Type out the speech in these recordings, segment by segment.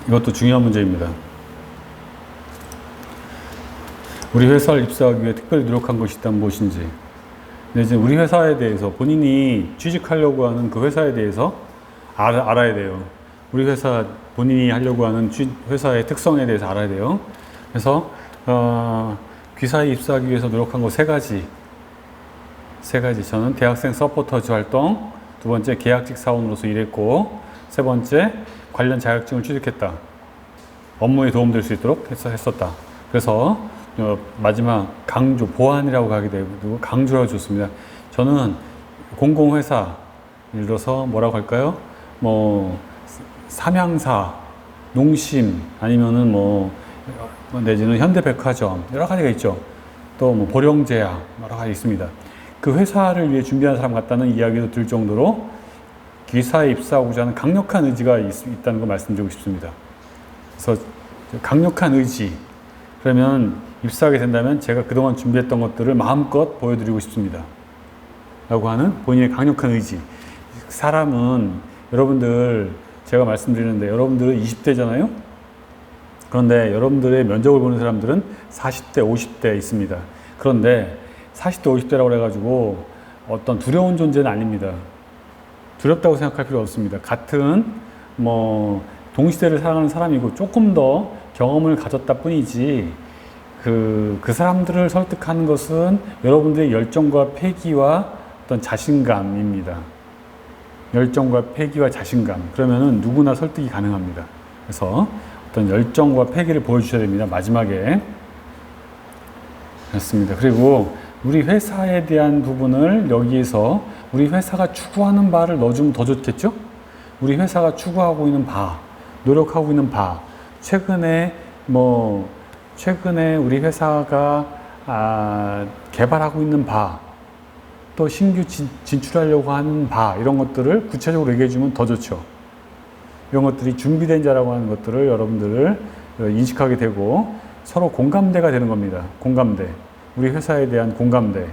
이것도 중요한 문제입니다. 우리 회사를 입사하기 위해 특별히 노력한 것이 있다면 무엇인지. 근데 이제 우리 회사에 대해서 본인이 취직하려고 하는 그 회사에 대해서 알아야 돼요. 우리 회사 본인이 하려고 하는 회사의 특성에 대해서 알아야 돼요. 그래서 귀사에 입사하기 위해서 노력한 거 세 가지. 저는 대학생 서포터즈 활동, 두 번째 계약직 사원으로서 일했고, 세 번째 관련 자격증을 취득했다. 업무에 도움될 수 있도록 했었다. 그래서 마지막 강조, 보안이라고 하게 되고 강조라고 좋습니다. 저는 공공회사, 예를 들어서 뭐라고 할까요? 뭐 삼양사, 농심, 아니면은 뭐 내지는 현대백화점, 여러 가지가 있죠. 또 뭐 보령제약, 여러 가지 있습니다. 그 회사를 위해 준비한 사람 같다는 이야기도 들 정도로 기사에 입사하고자 하는 강력한 의지가 있다는 걸 말씀드리고 싶습니다. 그래서 강력한 의지, 그러면 입사하게 된다면 제가 그동안 준비했던 것들을 마음껏 보여드리고 싶습니다. 라고 하는 본인의 강력한 의지. 사람은 여러분들, 제가 말씀드리는데 여러분들은 20대잖아요? 그런데 여러분들의 면접을 보는 사람들은 40대, 50대 있습니다. 그런데 40대, 50대라고 해가지고 어떤 두려운 존재는 아닙니다. 두렵다고 생각할 필요 없습니다. 같은 뭐 동시대를 살아가는 사람이고 조금 더 경험을 가졌다 뿐이지 그 사람들을 설득하는 것은 여러분들의 열정과 패기와 어떤 자신감입니다. 열정과 패기와 자신감. 그러면은 누구나 설득이 가능합니다. 그래서 어떤 열정과 패기를 보여주셔야 됩니다. 마지막에. 그렇습니다. 그리고 우리 회사에 대한 부분을 여기에서 우리 회사가 추구하는 바를 넣어주면 더 좋겠죠? 우리 회사가 추구하고 있는 바, 노력하고 있는 바, 최근에 우리 회사가 개발하고 있는 바, 또 신규 진출하려고 하는 바, 이런 것들을 구체적으로 얘기해주면 더 좋죠. 이런 것들이 준비된 자라고 하는 것들을 여러분들을 인식하게 되고 서로 공감대가 되는 겁니다. 공감대. 우리 회사에 대한 공감대.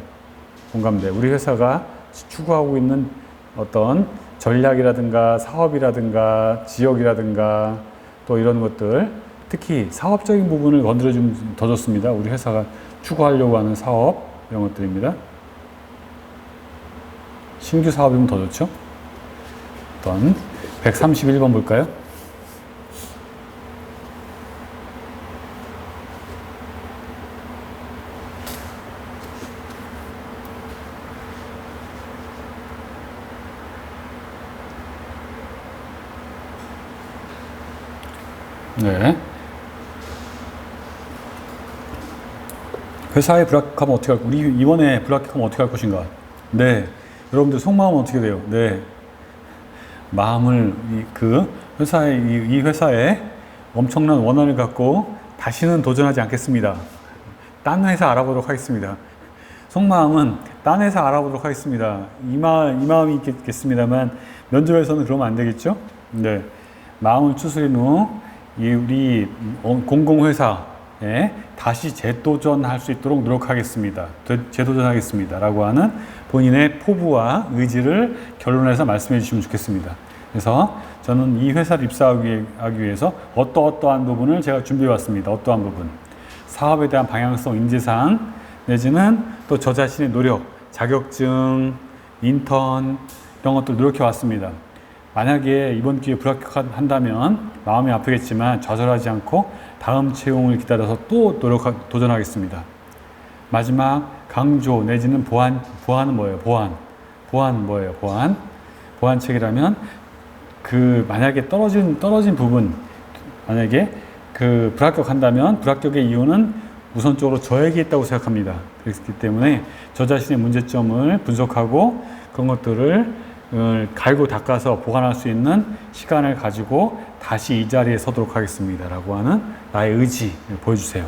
우리 회사가 추구하고 있는 어떤 전략이라든가 사업이라든가 지역이라든가 또 이런 것들, 특히 사업적인 부분을 건드려주면 더 좋습니다. 우리 회사가 추구하려고 하는 사업, 이런 것들입니다. 신규 사업이면 더 좋죠. 어떤 131번 볼까요? 네. 회사에 불합격하면 어떻게 할, 우리 이번에 불합격하면 어떻게 할 것인가? 네. 여러분들 속마음은 어떻게 돼요? 네. 마음을 이 회사에 엄청난 원한을 갖고 다시는 도전하지 않겠습니다. 딴 회사 알아보도록 하겠습니다. 속마음은 딴 회사 알아보도록 하겠습니다. 이 마음이 있겠습니다만 면접에서는 그러면 안 되겠죠? 네. 마음을 추스린 후 우리 공공회사에 다시 재도전할 수 있도록 노력하겠습니다. 재도전하겠습니다. 라고 하는 본인의 포부와 의지를 결론해서 말씀해 주시면 좋겠습니다. 그래서 저는 이 회사를 입사하기 위해서 어떠한 부분을 제가 준비해 왔습니다. 어떠한 부분. 사업에 대한 방향성, 인재상, 내지는 또 저 자신의 노력, 자격증, 인턴, 이런 것들 노력해 왔습니다. 만약에 이번 기회에 불합격한다면 마음이 아프겠지만 좌절하지 않고 다음 채용을 기다려서 또 도전하겠습니다. 마지막 강조 내지는 보안은 뭐예요? 보안 뭐예요? 보안책이라면 만약에 떨어진 부분, 만약에 불합격한다면 불합격의 이유는 우선적으로 저에게 있다고 생각합니다. 그렇기 때문에 저 자신의 문제점을 분석하고 그런 것들을 갈고 닦아서 보완할 수 있는 시간을 가지고 다시 이 자리에 서도록 하겠습니다. 라고 하는 나의 의지 보여주세요.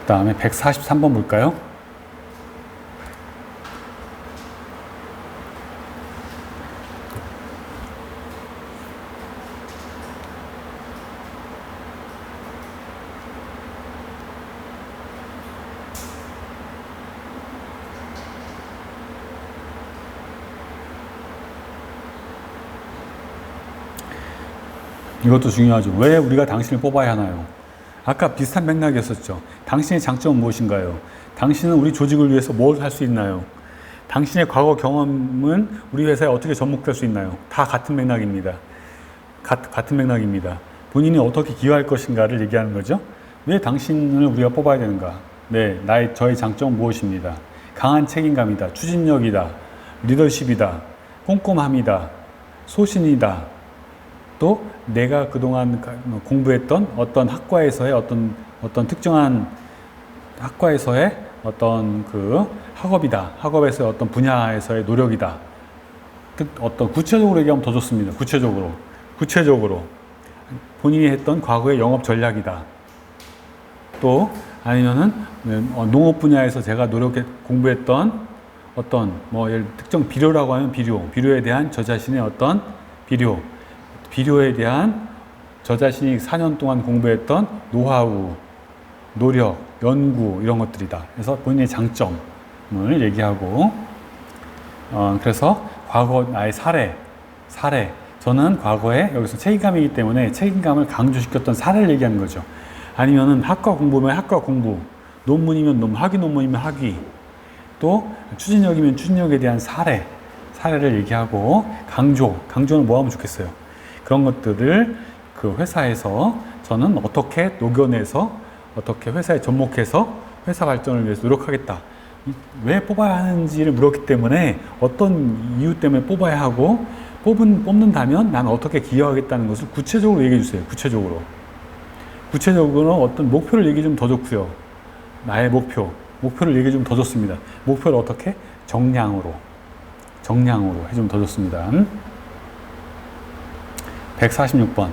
그 다음에 143번 볼까요? 이것도 중요하죠. 왜 우리가 당신을 뽑아야 하나요? 아까 비슷한 맥락이었었죠. 당신의 장점은 무엇인가요? 당신은 우리 조직을 위해서 뭘 할 수 있나요? 당신의 과거 경험은 우리 회사에 어떻게 접목될 수 있나요? 다 같은 맥락입니다. 같은 맥락입니다. 본인이 어떻게 기여할 것인가를 얘기하는 거죠. 왜 당신을 우리가 뽑아야 되는가? 네, 저의 장점은 무엇입니다. 강한 책임감이다. 추진력이다. 리더십이다. 꼼꼼함이다. 소신이다. 또 내가 그동안 공부했던 어떤 학과에서의 어떤 특정한 학과에서의 어떤 그 학업이다. 학업에서의 어떤 분야에서의 노력이다. 어떤 구체적으로 얘기하면 더 좋습니다. 구체적으로 본인이 했던 과거의 영업 전략이다. 또 아니면은 농업 분야에서 제가 공부했던 어떤 특정 비료라고 하면 비료에 대한 저 자신의 어떤 비료에 대한 저 자신이 4년 동안 공부했던 노하우, 노력, 연구 이런 것들이다. 그래서 본인의 장점을 얘기하고 그래서 과거 나의 사례 저는 과거에 여기서 책임감이기 때문에 책임감을 강조시켰던 사례를 얘기하는 거죠. 아니면은 학과 공부면 학과 공부, 논문이면 학위 논문이면 학위, 또 추진력이면 추진력에 대한 사례를 얘기하고 강조는 뭐 하면 좋겠어요? 그런 것들을 그 회사에서 저는 어떻게 녹여내서 어떻게 회사에 접목해서 회사 발전을 위해서 노력하겠다. 왜 뽑아야 하는지를 물었기 때문에 어떤 이유 때문에 뽑아야 하고 뽑는다면 나는 어떻게 기여하겠다는 것을 구체적으로 얘기해 주세요. 구체적으로 어떤 목표를 얘기해 주면 더 좋고요. 나의 목표를 얘기해 주면 더 좋습니다. 목표를 어떻게? 정량으로 해주면 더 좋습니다. 146번.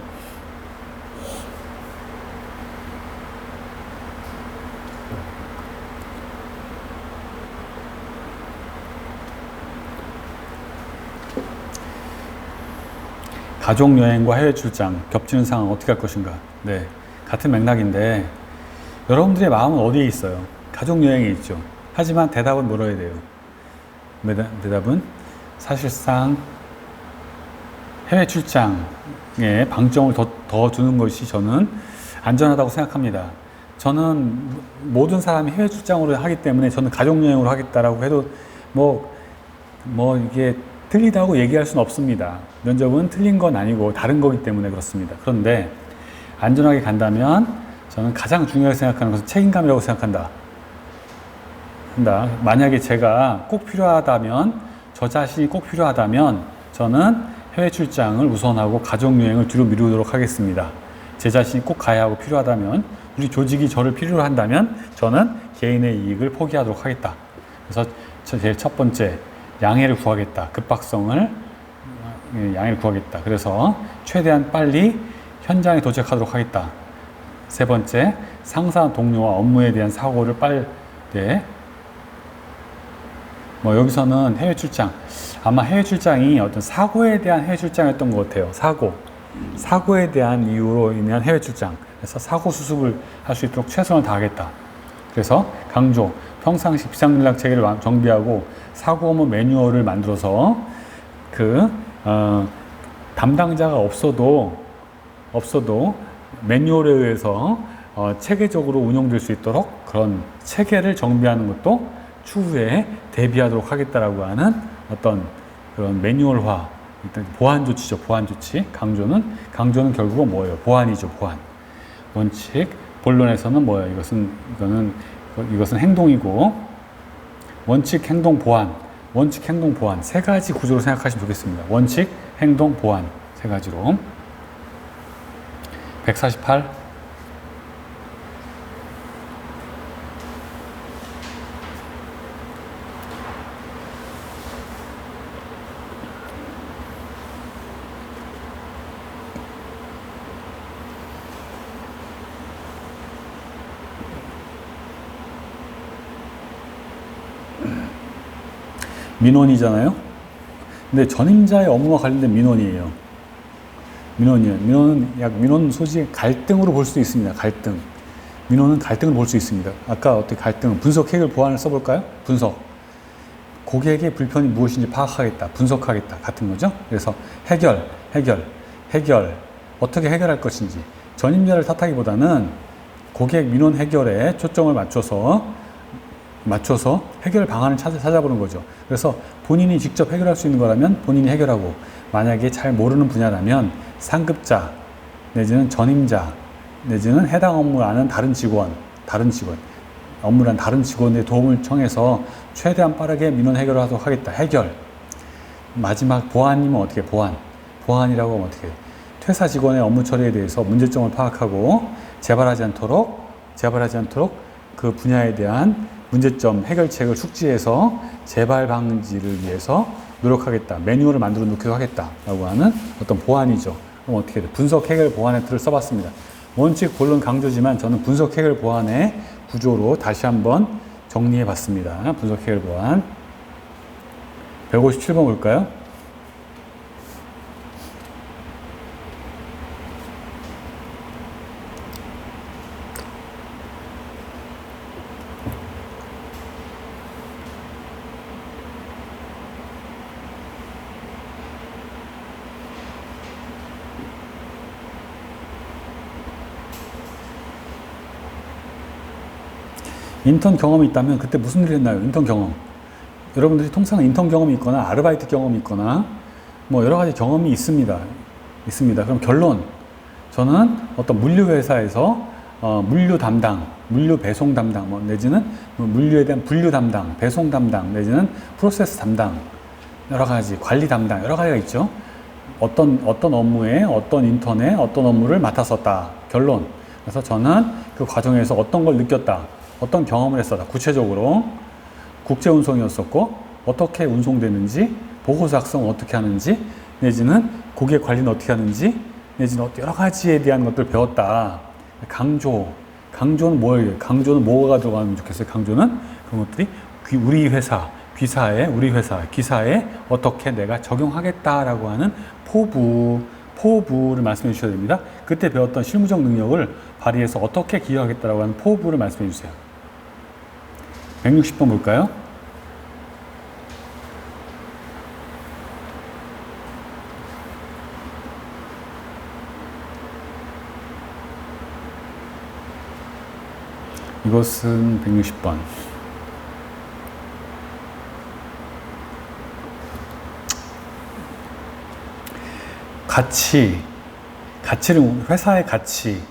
가족여행과 해외 출장 겹치는 상황 어떻게 할 것인가? 네, 같은 맥락인데 여러분들의 마음은 어디에 있어요? 가족여행에 있죠. 하지만 대답은 물어야 돼요. 대답은 사실상 해외 출장에 방점을 더 두는 것이 저는 안전하다고 생각합니다. 저는 모든 사람이 해외 출장으로 하기 때문에 저는 가족여행으로 하겠다라고 해도 이게 틀리다고 얘기할 수는 없습니다. 면접은 틀린 건 아니고 다른 거기 때문에 그렇습니다. 그런데 안전하게 간다면 저는 가장 중요하게 생각하는 것은 책임감이라고 생각한다. 만약에 제가 꼭 필요하다면, 저 자신이 꼭 필요하다면 저는 해외 출장을 우선하고 가족여행을 뒤로 미루도록 하겠습니다. 제 자신이 꼭 가야 하고 필요하다면, 우리 조직이 저를 필요로 한다면 저는 개인의 이익을 포기하도록 하겠다. 그래서 제일 첫 번째, 양해를 구하겠다. 급박성을 양해를 구하겠다. 그래서 최대한 빨리 현장에 도착하도록 하겠다. 세 번째, 상사 동료와 업무에 대한 사고를 여기서는 해외 출장, 아마 해외 출장이 어떤 사고에 대한 해외 출장이었던 것 같아요. 사고에 대한 이유로 인한 해외 출장. 그래서 사고 수습을 할 수 있도록 최선을 다하겠다. 그래서 강조, 평상시 비상연락 체계를 정비하고 사고 업무 매뉴얼을 만들어서 담당자가 없어도 매뉴얼에 의해서 체계적으로 운영될 수 있도록 그런 체계를 정비하는 것도 추후에 대비하도록 하겠다라고 하는 어떤 그런 매뉴얼화, 일단 보완 조치죠. 보완 조치. 강조는 결국은 뭐예요? 보완이죠. 보완. 원칙. 본론에서는 뭐예요? 이것은 행동이고, 원칙, 행동, 보완. 원칙, 행동, 보완. 세 가지 구조로 생각하시면 좋겠습니다. 원칙, 행동, 보완. 세 가지로. 148. 민원이잖아요. 근데 전임자의 업무와 관련된 민원이에요. 민원 소지의 갈등으로 볼 수 있습니다. 갈등. 민원은 갈등을 볼 수 있습니다. 아까 어떻게 갈등, 분석, 해결, 보완을 써볼까요? 분석. 고객의 불편이 무엇인지 파악하겠다, 분석하겠다 같은 거죠. 그래서 해결, 어떻게 해결할 것인지, 전임자를 탓하기보다는 고객 민원 해결에 초점을 맞춰서 해결 방안을 찾아보는 거죠. 그래서 본인이 직접 해결할 수 있는 거라면 본인이 해결하고, 만약에 잘 모르는 분야라면 상급자 내지는 전임자 내지는 해당 업무를 아는 다른 직원, 업무란 다른 직원의 도움을 청해서 최대한 빠르게 민원 해결을 하도록 하겠다. 해결. 마지막 보안이면 어떻게? 보안이라고 하면 어떻게? 퇴사 직원의 업무 처리에 대해서 문제점을 파악하고 재발하지 않도록 그 분야에 대한 문제점 해결책을 숙지해서 재발 방지를 위해서 노력하겠다. 매뉴얼을 만들어 놓기도 하겠다라고 하는 어떤 보안이죠. 그럼 어떻게 돼? 분석 해결 보안의 틀을 써봤습니다. 원칙 본론 강조지만 저는 분석 해결 보안의 구조로 다시 한번 정리해 봤습니다. 분석 해결 보안 157번 볼까요? 인턴 경험이 있다면 그때 무슨 일을 했나요? 인턴 경험. 여러분들이 통상 인턴 경험이 있거나 아르바이트 경험이 있거나 뭐 여러 가지 경험이 있습니다. 그럼 결론. 저는 어떤 물류 회사에서 물류 담당, 물류 배송 담당, 내지는 물류에 대한 분류 담당, 배송 담당, 내지는 프로세스 담당, 여러 가지 관리 담당, 여러 가지가 있죠. 어떤 업무에, 어떤 인턴에 어떤 업무를 맡았었다. 결론. 그래서 저는 그 과정에서 어떤 걸 느꼈다. 어떤 경험을 했었다. 구체적으로 국제 운송이었었고 어떻게 운송되는지, 보고 작성 어떻게 하는지, 내지는 고객 관리는 어떻게 하는지, 내지는 여러 가지에 대한 것들을 배웠다. 강조는 뭐예요? 강조는 뭐가 들어가면 좋겠어요? 강조는 그런 것들이 우리 기사에 어떻게 내가 적용하겠다라고 하는 포부를 말씀해 주셔야 됩니다. 그때 배웠던 실무적 능력을 발휘해서 어떻게 기여하겠다라고 하는 포부를 말씀해 주세요. 160번 볼까요? 이것은 160번. 가치를, 회사의 가치.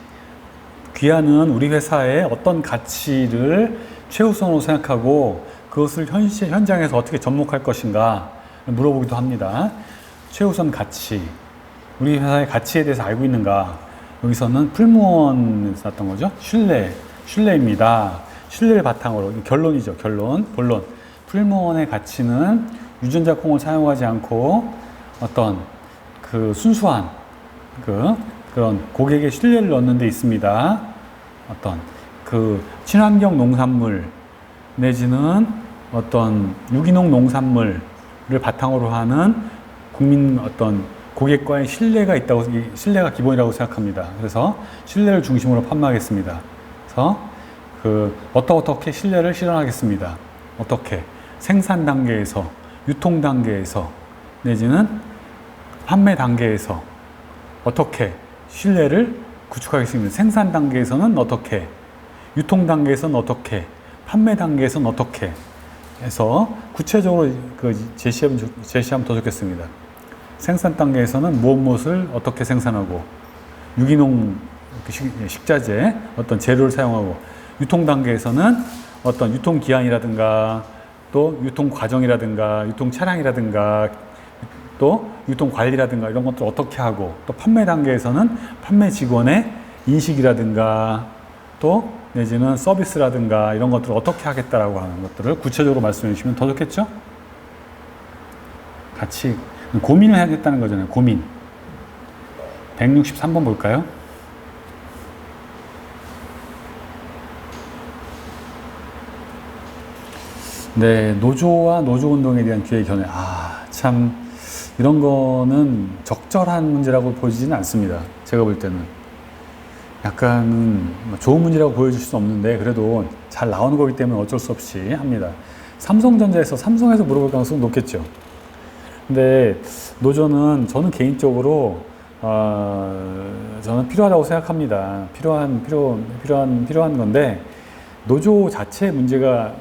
귀하는 우리 회사의 어떤 가치를 최우선으로 생각하고 그것을 현장에서 어떻게 접목할 것인가 물어보기도 합니다. 최우선 가치. 우리 회사의 가치에 대해서 알고 있는가? 여기서는 풀무원에서 났던 거죠. 신뢰입니다. 신뢰를 바탕으로. 결론이죠. 본론. 풀무원의 가치는 유전자 콩을 사용하지 않고 어떤 그 순수한 그런 고객의 신뢰를 얻는 데 있습니다. 어떤 그 친환경 농산물 내지는 어떤 유기농 농산물을 바탕으로 하는 국민 어떤 고객과의 신뢰가 기본이라고 생각합니다. 그래서 신뢰를 중심으로 판매하겠습니다. 그래서 어떻게 신뢰를 실현하겠습니다. 어떻게 생산 단계에서, 유통 단계에서, 내지는 판매 단계에서 어떻게 신뢰를 구축하겠습니다. 생산 단계에서는 어떻게, 유통 단계에서는 어떻게, 판매 단계에서는 어떻게 해서 구체적으로 제시하면 더 좋겠습니다. 생산 단계에서는 무엇을 어떻게 생산하고, 유기농 식자재 어떤 재료를 사용하고, 유통 단계에서는 어떤 유통 기한이라든가 또 유통 과정이라든가 유통 차량이라든가 또 유통 관리라든가 이런 것들을 어떻게 하고, 또 판매 단계에서는 판매 직원의 인식이라든가 또 내지는 서비스라든가 이런 것들을 어떻게 하겠다라고 하는 것들을 구체적으로 말씀해 주시면 더 좋겠죠? 같이 고민을 해야겠다는 거잖아요. 고민. 163번 볼까요? 네, 노조와 노조운동에 대한 기획 견해. 참 이런 거는 적절한 문제라고 보이지는 않습니다. 제가 볼 때는 약간 좋은 문제라고 보여줄 수 없는데 그래도 잘 나오는 거기 때문에 어쩔 수 없이 합니다. 삼성에서 물어볼 가능성은 높겠죠. 근데 노조는 저는 개인적으로 저는 필요하다고 생각합니다. 필요한 건데, 노조 자체 문제가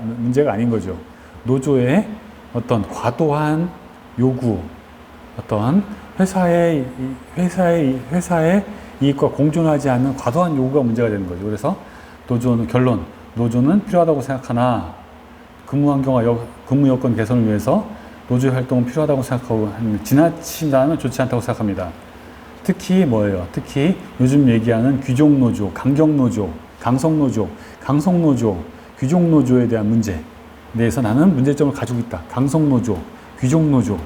아닌 거죠. 노조의 어떤 과도한 요구, 어떤 회사의 이익과 공존하지 않는 과도한 요구가 문제가 되는 거죠. 그래서 노조는 필요하다고 생각하나, 근무 여건 개선을 위해서 노조의 활동은 필요하다고 생각하고, 지나친다면 좋지 않다고 생각합니다. 특히 뭐예요? 특히 요즘 얘기하는 귀족노조, 강경노조, 강성노조, 귀족노조에 대한 문제에 대해서 나는 문제점을 가지고 있다. 강성노조, 귀족노조,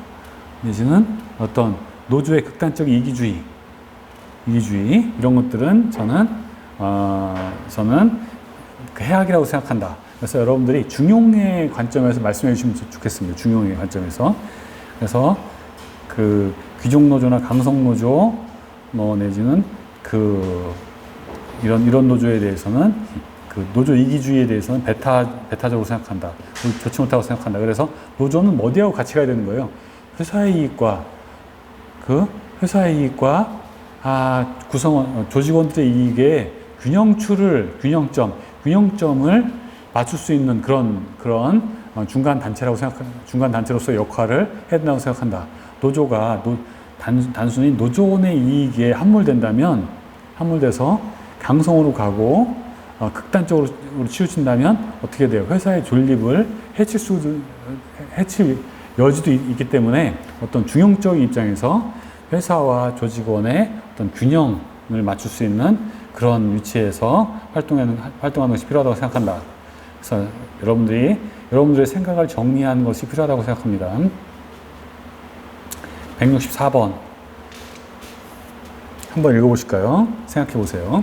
내지는 어떤 노조의 극단적 이기주의, 이런 것들은 저는 그 해악이라고 생각한다. 그래서 여러분들이 중용의 관점에서 말씀해 주시면 좋겠습니다. 중용의 관점에서. 그래서 그 귀족노조나 강성노조, 내지는 이런 노조에 대해서는 그 노조 이기주의에 대해서는 배타적으로 생각한다. 좋지 못하고 생각한다. 그래서 노조는 어디하고 같이 가야 되는 거예요? 회사의 이익과 조직원들의 이익의 균형점을 맞출 수 있는 그런 중간단체로서의 역할을 해야 된다고 생각한다. 노조가 단순히 노조원의 이익에 함몰돼서 강성으로 가고 극단적으로 치우친다면 어떻게 돼요? 회사의 존립을 해칠 여지도 있기 때문에 어떤 중용적인 입장에서 회사와 조직원의 어떤 균형을 맞출 수 있는 그런 위치에서 활동하는 것이 필요하다고 생각한다. 그래서 여러분들의 생각을 정리하는 것이 필요하다고 생각합니다. 164번. 한번 읽어보실까요? 생각해 보세요.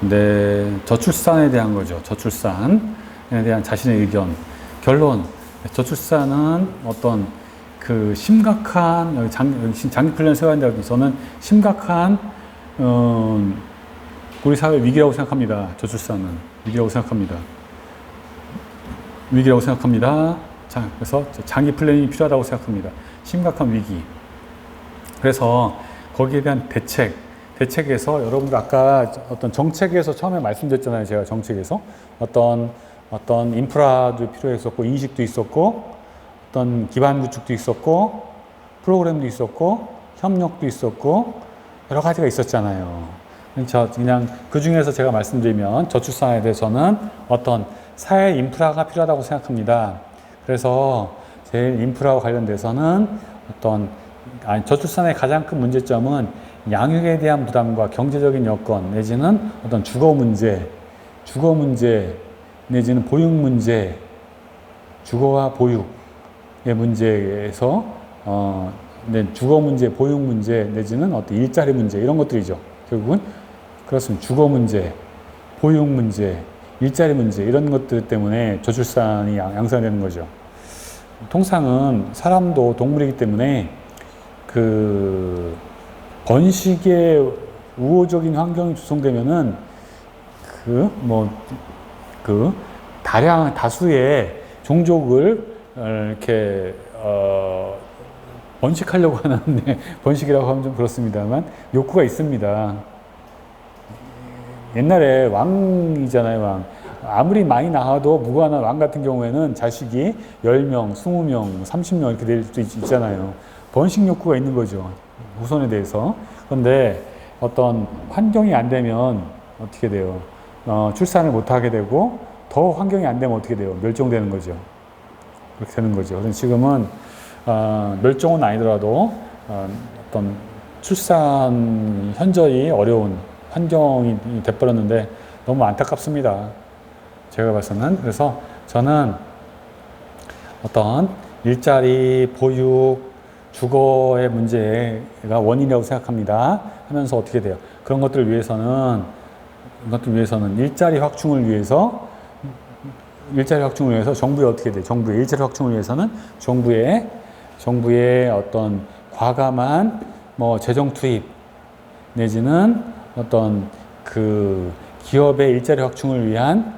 네, 저출산에 대한 거죠. 저출산에 대한 자신의 의견. 결론. 저출산은 어떤 심각한, 장기 플랜 세워야 한다고 저는 심각한, 우리 사회 위기라고 생각합니다. 저출산은. 위기라고 생각합니다. 자, 그래서 장기 플랜이 필요하다고 생각합니다. 심각한 위기. 그래서 거기에 대한 대책에서 여러분들 아까 어떤 정책에서 처음에 말씀드렸잖아요. 제가 정책에서 어떤 인프라도 필요했었고, 인식도 있었고, 어떤 기반 구축도 있었고, 프로그램도 있었고, 협력도 있었고, 여러 가지가 있었잖아요. 그냥 그 중에서 제가 말씀드리면 저출산에 대해서는 어떤 사회 인프라가 필요하다고 생각합니다. 그래서 제일 인프라와 관련돼서는 저출산의 가장 큰 문제점은 양육에 대한 부담과 경제적인 여건 내지는 어떤 주거 문제 내지는 보육 문제, 주거와 보육의 문제에서 주거 문제, 보육 문제 내지는 어떤 일자리 문제 이런 것들이죠. 결국은 그렇습니다. 주거 문제, 보육 문제, 일자리 문제 이런 것들 때문에 저출산이 양산되는 거죠. 통상은 사람도 동물이기 때문에 번식의 우호적인 환경이 조성되면은 다수의 종족을 이렇게 번식하려고 하는데 번식이라고 하면 좀 그렇습니다만 욕구가 있습니다. 옛날에 왕이잖아요, 왕. 아무리 많이 낳아도 무관한 왕 같은 경우에는 자식이 10명, 20명, 30명 이렇게 될 수도 있잖아요. 번식 욕구가 있는 거죠. 후손에 대해서. 그런데 어떤 환경이 안 되면 어떻게 돼요? 출산을 못 하게 되고 더 환경이 안 되면 어떻게 돼요? 멸종되는 거죠. 그렇게 되는 거죠. 그래서 지금은 멸종은 아니더라도 어떤 출산 현저히 어려운 환경이 돼버렸는데 너무 안타깝습니다. 제가 봐서는. 그래서 저는 어떤 일자리, 보육, 주거의 문제가 원인이라고 생각합니다. 하면서 어떻게 돼요? 그런 것들을 위해서는 일자리 확충을 위해서 일자리 확충을 위해서 정부에 어떻게 돼? 정부의 일자리 확충을 위해서는 정부의 어떤 과감한 뭐 재정 투입 내지는 어떤 그 기업의 일자리 확충을 위한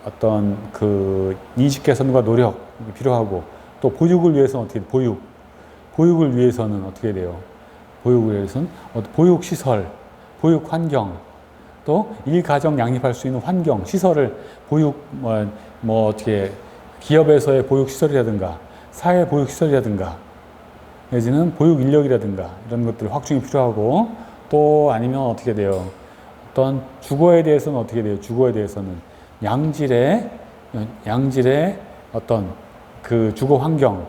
어떤 그 인식 개선과 노력이 필요하고, 또 보육을 위해서는 어떻게 돼? 보육을 위해서는 어떻게 돼요? 보육을 위해서는 보육 시설, 보육 환경, 또 일가정 양립할 수 있는 환경, 시설을 보육 뭐 어떻게 기업에서의 보육 시설이라든가 사회 보육 시설이라든가 내지는 보육 인력이라든가 이런 것들 확충이 필요하고, 또 아니면 어떻게 돼요? 어떤 주거에 대해서는 어떻게 돼요? 주거에 대해서는 양질의 어떤 그 주거 환경,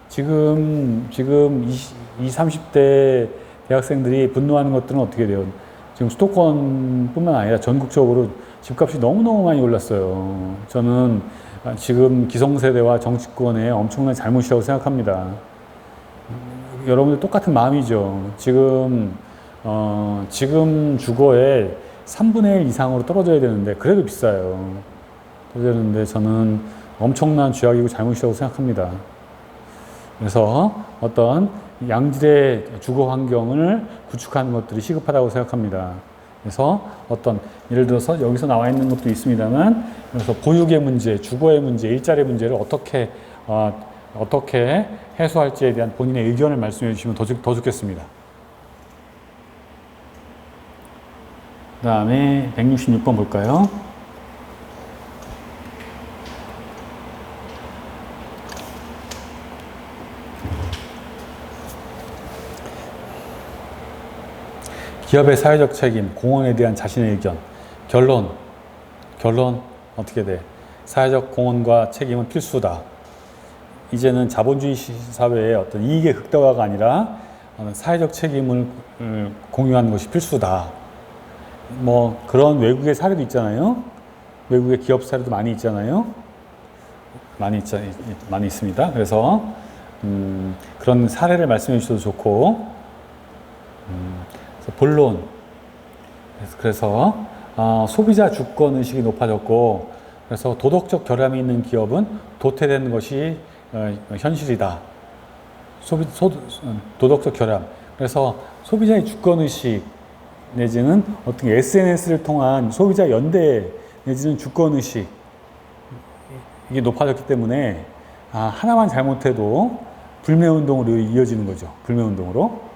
지금 20, 30대 대학생들이 분노하는 것들은 어떻게 돼요? 지금 수도권뿐만 아니라 전국적으로 집값이 너무너무 많이 올랐어요. 저는 지금 기성세대와 정치권의 엄청난 잘못이라고 생각합니다. 여러분들 똑같은 마음이죠. 지금 주거의 3분의 1 이상으로 떨어져야 되는데, 그래도 비싸요. 떨어져야 되는데 저는 엄청난 죄악이고 잘못이라고 생각합니다. 그래서 어떤 양질의 주거 환경을 구축하는 것들이 시급하다고 생각합니다. 그래서 어떤 예를 들어서 여기서 나와 있는 것도 있습니다만, 그래서 보육의 문제, 주거의 문제, 일자리 문제를 어떻게 해소할지에 대한 본인의 의견을 말씀해 주시면 더 좋겠습니다. 그 다음에 166번 볼까요? 기업의 사회적 책임, 공헌에 대한 자신의 의견. 결론 어떻게 돼? 사회적 공헌과 책임은 필수다. 이제는 자본주의 사회의 어떤 이익의 극대화가 아니라 사회적 책임을 공유하는 것이 필수다. 뭐 그런 외국의 사례도 있잖아요. 외국의 기업 사례도 많이 있잖아요. 많이 있습니다. 그래서 그런 사례를 말씀해 주셔도 좋고, 본론. 그래서 소비자 주권 의식이 높아졌고, 그래서 도덕적 결함이 있는 기업은 도태되는 것이 현실이다. 도덕적 결함. 그래서 소비자의 주권 의식 내지는 어떤 SNS를 통한 소비자 연대 내지는 주권 의식, 이게 높아졌기 때문에 하나만 잘못해도 불매운동으로 이어지는 거죠. 불매운동으로.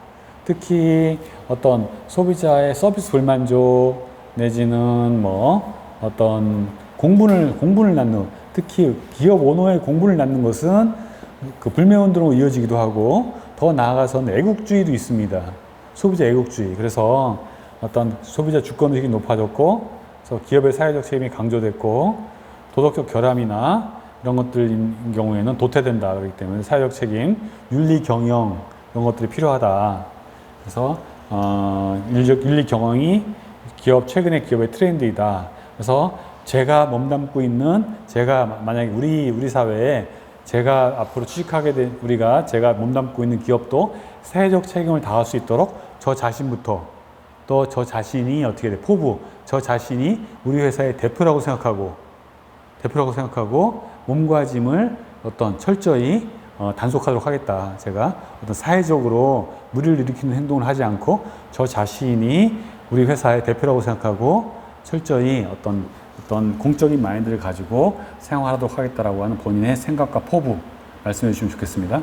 특히 어떤 소비자의 서비스 불만족 내지는 뭐 어떤 공분을 낳는, 특히 기업 오너의 공분을 낳는 것은 그 불매운동으로 이어지기도 하고, 더 나아가서는 애국주의도 있습니다. 소비자 애국주의. 그래서 어떤 소비자 주권의식이 높아졌고, 그래서 기업의 사회적 책임이 강조됐고, 도덕적 결함이나 이런 것들인 경우에는 도태된다. 그렇기 때문에 사회적 책임, 윤리 경영 이런 것들이 필요하다. 그래서 윤리 경영이 최근의 기업의 트렌드이다. 그래서 제가 몸담고 있는, 만약에 우리 사회에 제가 앞으로 취직하게 된 제가 몸담고 있는 기업도 사회적 책임을 다할 수 있도록 저 자신부터, 또 저 자신이 어떻게 돼? 저 자신이 우리 회사의 대표라고 생각하고 몸과 짐을 어떤 철저히 단속하도록 하겠다. 제가 어떤 사회적으로 무리를 일으키는 행동을 하지 않고 저 자신이 우리 회사의 대표라고 생각하고 철저히 어떤 공적인 마인드를 가지고 생활하도록 하겠다라고 하는 본인의 생각과 포부 말씀해 주시면 좋겠습니다.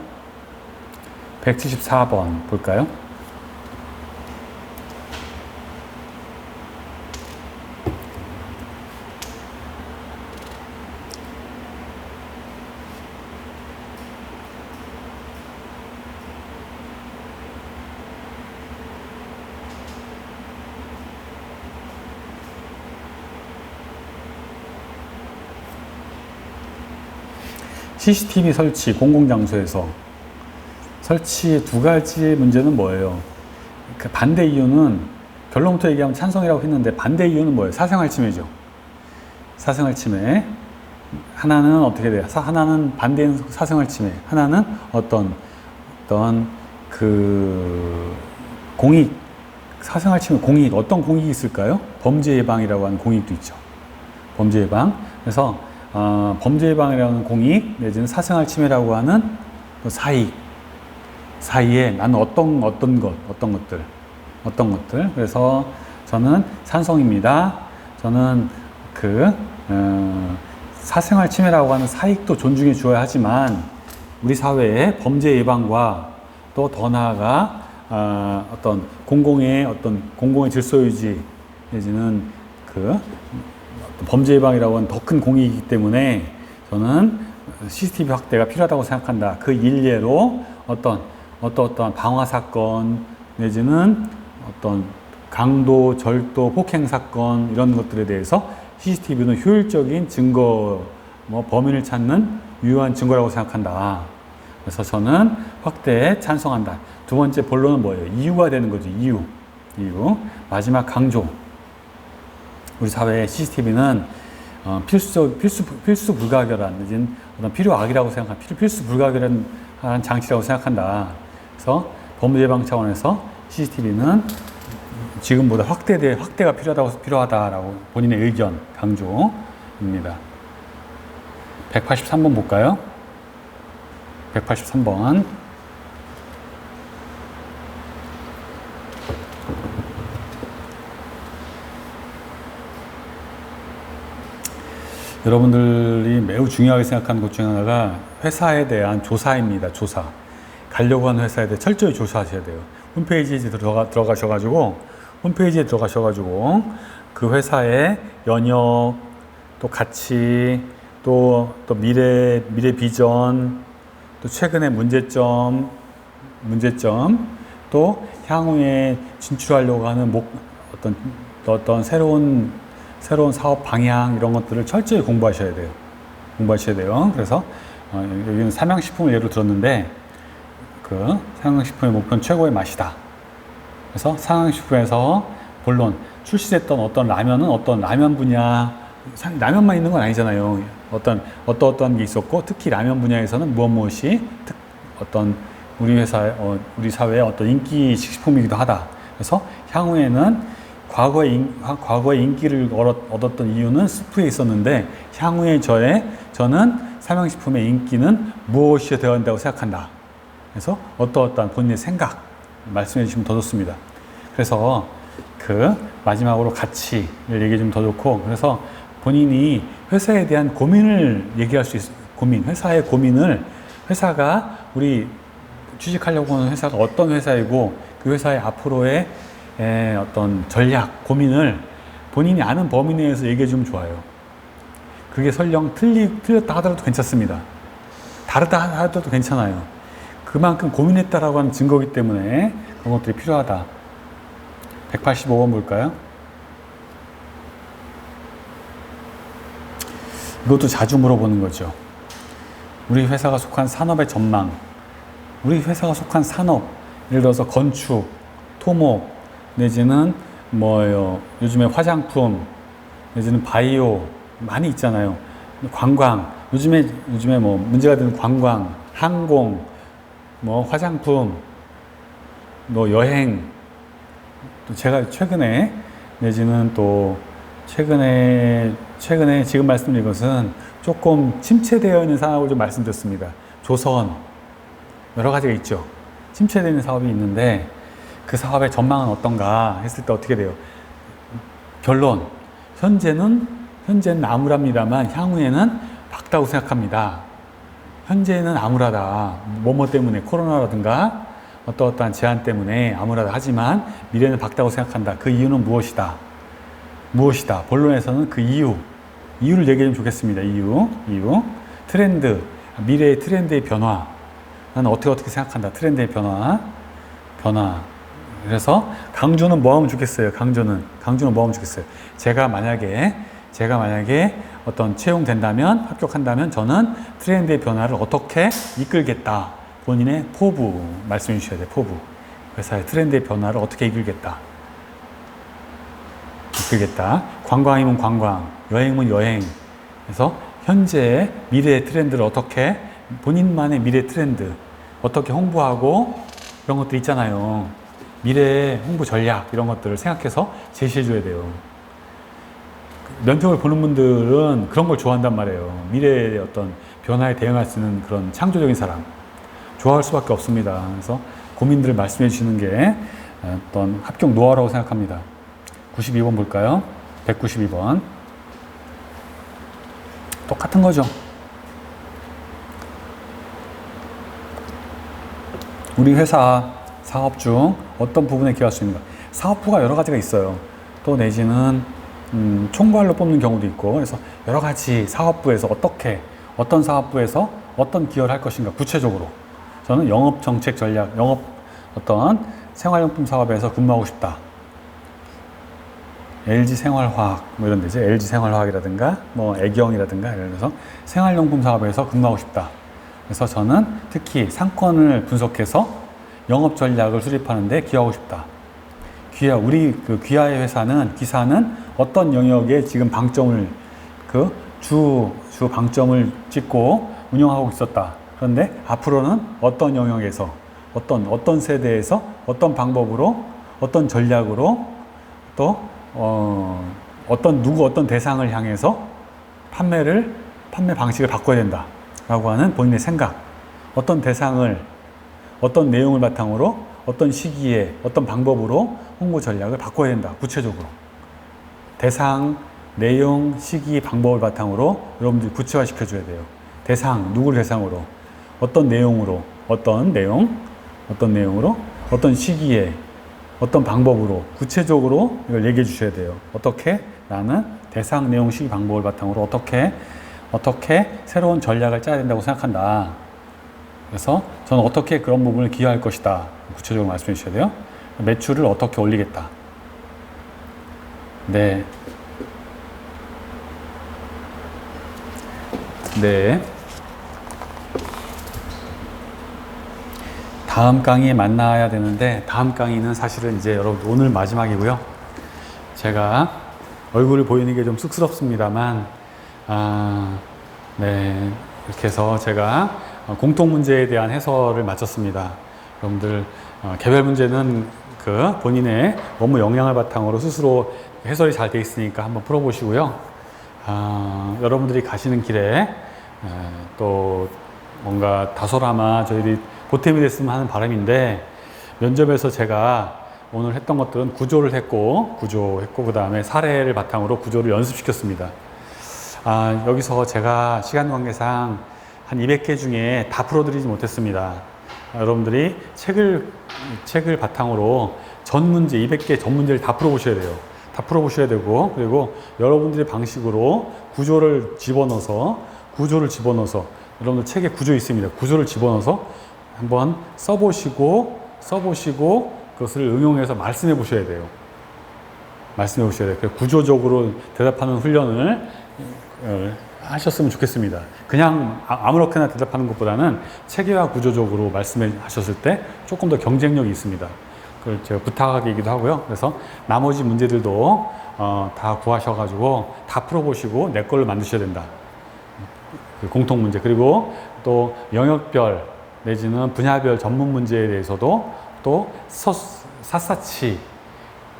174번 볼까요? CCTV 설치, 공공장소에서 설치 두 가지 문제는 뭐예요? 그 반대 이유는, 결론부터 얘기하면 찬성이라고 했는데 반대 이유는 뭐예요? 사생활 침해죠. 사생활 침해. 하나는 어떻게 돼요? 하나는 반대인 사생활 침해. 하나는 어떤 그 공익, 사생활 침해 공익, 어떤 공익이 있을까요? 범죄 예방이라고 하는 공익도 있죠. 범죄 예방. 그래서 범죄 예방이라는 공익 내지는 사생활 침해라고 하는 그 사이에 나는 어떤 것들. 그래서 저는 찬성입니다. 저는 사생활 침해라고 하는 사익도 존중해 주어야 하지만 우리 사회의 범죄 예방과 또 더 나아가 어떤 공공의 질서 유지 내지는 범죄 예방이라고 하는 더 큰 공익이기 때문에 저는 CCTV 확대가 필요하다고 생각한다. 그 일례로 어떠한 방화 사건 내지는 어떤 강도, 절도, 폭행 사건 이런 것들에 대해서 CCTV는 효율적인 증거, 범인을 찾는 유효한 증거라고 생각한다. 그래서 저는 확대에 찬성한다. 두 번째 본론은 뭐예요? 이유가 되는 거죠. 이유. 마지막 강조. 우리 사회의 CCTV는 필수 불가결한 내지는 어떤 필요악이라고 필수 불가결한 장치라고 생각한다. 그래서 범죄 예방 차원에서 CCTV는 지금보다 확대가 필요하다라고 본인의 의견 강조입니다. 183번 볼까요? 183번. 여러분들이 매우 중요하게 생각하는 것 중에 하나가 회사에 대한 조사입니다. 조사. 가려고 하는 회사에 대해 철저히 조사하셔야 돼요. 홈페이지에 들어가셔가지고 그 회사의 연역, 또 가치, 또 미래 비전, 또 최근의 문제점, 또 향후에 진출하려고 하는 어떤 새로운 사업 방향 이런 것들을 철저히 공부하셔야 돼요. 그래서 여기는 삼양식품을 예로 들었는데 삼양식품의 목표는 최고의 맛이다. 그래서 삼양식품에서 본론 출시됐던 어떤 라면은 어떤 라면 분야 라면만 있는 건 아니잖아요. 어떤 게 있었고 특히 라면 분야에서는 무엇이 어떤 우리 사회의 어떤 인기 식품이기도 하다. 그래서 향후에는 과거에 인기를 얻었던 이유는 스프에 있었는데 향후에 저는 삼양식품의 인기는 무엇이 되어야 한다고 생각한다. 그래서 어떠한 본인의 생각 말씀해 주시면 더 좋습니다. 그래서 마지막으로 가치를 얘기해 주면 더 좋고, 그래서 본인이 회사에 대한 고민을 얘기할 수 있어요. 회사의 고민을, 회사가 우리 취직하려고 하는 회사가 어떤 회사이고 그 회사의 앞으로의 어떤 전략, 고민을 본인이 아는 범위 내에서 얘기해 주면 좋아요. 그게 설령 틀렸다 하더라도 괜찮습니다. 다르다 하더라도 괜찮아요. 그만큼 고민했다라고 하는 증거이기 때문에 그런 것들이 필요하다. 185번 볼까요? 이것도 자주 물어보는 거죠. 우리 회사가 속한 산업의 전망. 우리 회사가 속한 산업, 예를 들어서 건축, 토목, 내지는 요즘에 화장품, 내지는 바이오 많이 있잖아요. 관광, 요즘에 문제가 되는 관광, 항공, 화장품, 여행. 또 제가 최근에 지금 말씀드린 것은 조금 침체되어 있는 산업을 좀 말씀드렸습니다. 조선, 여러 가지가 있죠. 침체되어 있는 사업이 있는데 그 사업의 전망은 어떤가 했을 때 어떻게 돼요? 결론, 현재는 암울합니다만 향후에는 밝다고 생각합니다. 현재는 암울하다. 뭐뭐 때문에, 코로나라든가 어떠한 제한 때문에 암울하다 하지만 미래는 밝다고 생각한다. 그 이유는 무엇이다. 본론에서는 그 이유를 얘기하면 좋겠습니다. 이유. 트렌드, 미래의 트렌드의 변화. 나는 어떻게 생각한다. 트렌드의 변화. 그래서 강조는 뭐 하면 좋겠어요? 강조는 뭐 하면 좋겠어요? 제가 만약에 어떤 채용된다면, 합격한다면 저는 트렌드의 변화를 어떻게 이끌겠다. 본인의 포부 말씀해 주셔야 돼요. 포부. 회사의 트렌드의 변화를 어떻게 이끌겠다. 관광이면 관광, 여행이면 여행. 그래서 현재의 미래의 트렌드를 어떻게, 본인만의 미래 트렌드 어떻게 홍보하고 이런 것들 있잖아요. 미래의 홍보 전략 이런 것들을 생각해서 제시해 줘야 돼요. 면접을 보는 분들은 그런 걸 좋아한단 말이에요. 미래의 어떤 변화에 대응할 수 있는 그런 창조적인 사람. 좋아할 수밖에 없습니다. 그래서 고민들을 말씀해 주시는 게 어떤 합격 노하우라고 생각합니다. 92번 볼까요? 192번. 똑같은 거죠. 우리 회사 사업 중 어떤 부분에 기여할 수 있는가? 사업부가 여러 가지가 있어요. 또 내지는 총괄로 뽑는 경우도 있고, 그래서 여러 가지 사업부에서 어떤 사업부에서 어떤 기여를 할 것인가 구체적으로. 저는 영업 정책 전략, 영업 어떤 생활용품 사업에서 근무하고 싶다. LG 생활화학 뭐 이런 데죠. LG 생활화학이라든가 뭐 애경이라든가 이래서 생활용품 사업에서 근무하고 싶다. 그래서 저는 특히 상권을 분석해서 영업 전략을 수립하는 데 기여하고 싶다. 우리 그 귀하의 기사는 어떤 영역에 지금 방점을 주 방점을 찍고 운영하고 있었다. 그런데 앞으로는 어떤 영역에서 어떤 세대에서 어떤 방법으로 어떤 전략으로 또 어떤 대상을 향해서 판매 방식을 바꿔야 된다 라고 하는 본인의 생각, 어떤 대상을 어떤 내용을 바탕으로 어떤 시기에 어떤 방법으로 홍보 전략을 바꿔야 된다. 구체적으로 대상, 내용, 시기, 방법을 바탕으로 여러분들이 구체화 시켜줘야 돼요. 대상, 누구를 대상으로, 어떤 내용으로, 어떤 내용으로, 어떤 시기에, 어떤 방법으로 구체적으로 이걸 얘기해 주셔야 돼요. 어떻게 나는 대상, 내용, 시기, 방법을 바탕으로 어떻게 새로운 전략을 짜야 된다고 생각한다. 그래서 저는 어떻게 그런 부분을 기여할 것이다. 구체적으로 말씀해 주셔야 돼요. 매출을 어떻게 올리겠다. 네. 다음 강의에 만나야 되는데, 다음 강의는 사실은 이제 여러분 오늘 마지막이고요. 제가 얼굴을 보이는 게 좀 쑥스럽습니다만, 네. 이렇게 해서 제가 공통 문제에 대한 해설을 마쳤습니다. 여러분들, 개별 문제는 본인의 업무 역량을 바탕으로 스스로 해설이 잘 돼 있으니까 한번 풀어보시고요. 여러분들이 가시는 길에 또 뭔가 다소나마 저희들이 보탬이 됐으면 하는 바람인데, 면접에서 제가 오늘 했던 것들은 구조했고 그 다음에 사례를 바탕으로 구조를 연습시켰습니다. 여기서 제가 시간 관계상 한 200개 중에 다 풀어드리지 못했습니다. 여러분들이 책을 바탕으로 전 문제, 200개 전 문제를 다 풀어보셔야 돼요. 다 풀어보셔야 되고, 그리고 여러분들의 방식으로 구조를 집어넣어서, 여러분들 책에 구조 있습니다. 구조를 집어넣어서 한번 써보시고, 그것을 응용해서 말씀해 보셔야 돼요. 구조적으로 대답하는 훈련을 하셨으면 좋겠습니다. 그냥 아무렇게나 대답하는 것보다는 체계화 구조적으로 말씀해 하셨을 때 조금 더 경쟁력이 있습니다. 그걸 제가 부탁이기도 하고요. 그래서 나머지 문제들도 다 구하셔가지고 다 풀어보시고 내 걸로 만드셔야 된다. 공통 문제, 그리고 또 영역별 내지는 분야별 전문 문제에 대해서도 또 샅샅이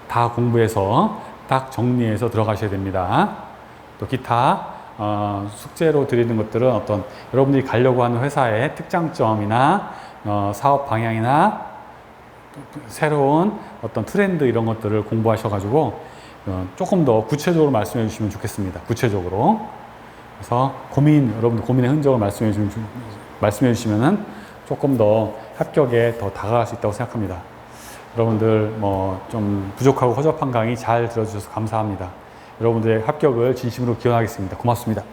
다 공부해서 딱 정리해서 들어가셔야 됩니다. 또 기타 숙제로 드리는 것들은 어떤 여러분들이 가려고 하는 회사의 특장점이나 사업 방향이나 새로운 어떤 트렌드 이런 것들을 공부하셔가지고 조금 더 구체적으로 말씀해 주시면 좋겠습니다. 구체적으로. 그래서 여러분들 고민의 흔적을 말씀해 주시면은 조금 더 합격에 더 다가갈 수 있다고 생각합니다. 여러분들 좀 부족하고 허접한 강의 잘 들어주셔서 감사합니다. 여러분들의 합격을 진심으로 기원하겠습니다. 고맙습니다.